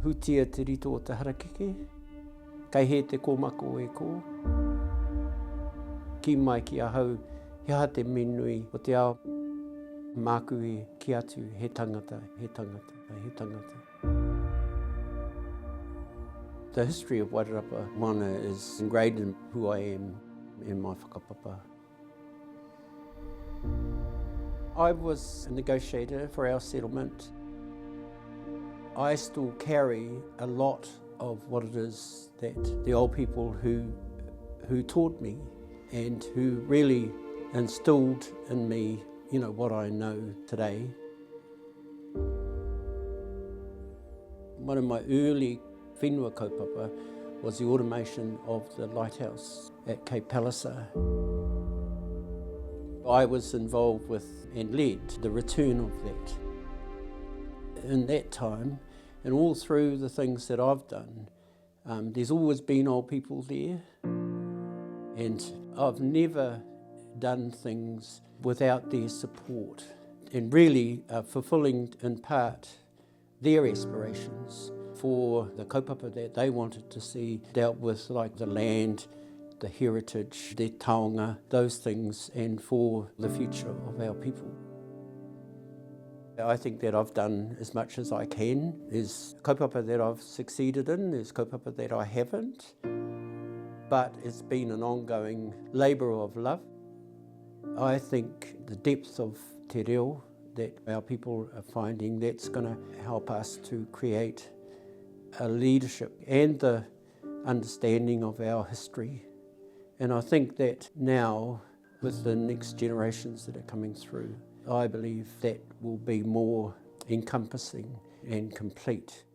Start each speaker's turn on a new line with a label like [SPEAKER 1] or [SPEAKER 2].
[SPEAKER 1] hutia te rito o te harakeke, kai he te kōmako e kō. Ki mai ki ahau, he aha te minui o te ao māku e ki atu he tangata, he tangata, he tangata. The history of Wairarapa Moana is ingrained in who I am in my whakapapa. I was a negotiator for our settlement. I still carry a lot of what it is that the old people who taught me and who really instilled in me, you know, what I know today. One of my early whenua kaupapa was the automation of the lighthouse at Cape Palliser. I was involved with and led the return of that. In that time, and all through the things that I've done, there's always been old people there, and I've never done things without their support and really fulfilling in part their aspirations for the kaupapa that they wanted to see dealt with, like the land, the heritage, their taonga, those things, and for the future of our people. I think that I've done as much as I can. There's kaupapa that I've succeeded in, there's kaupapa that I haven't, but it's been an ongoing labour of love. I think the depth of te reo that our people are finding, that's going to help us to create a leadership and the understanding of our history. And I think that now, with the next generations that are coming through, I believe that will be more encompassing and complete.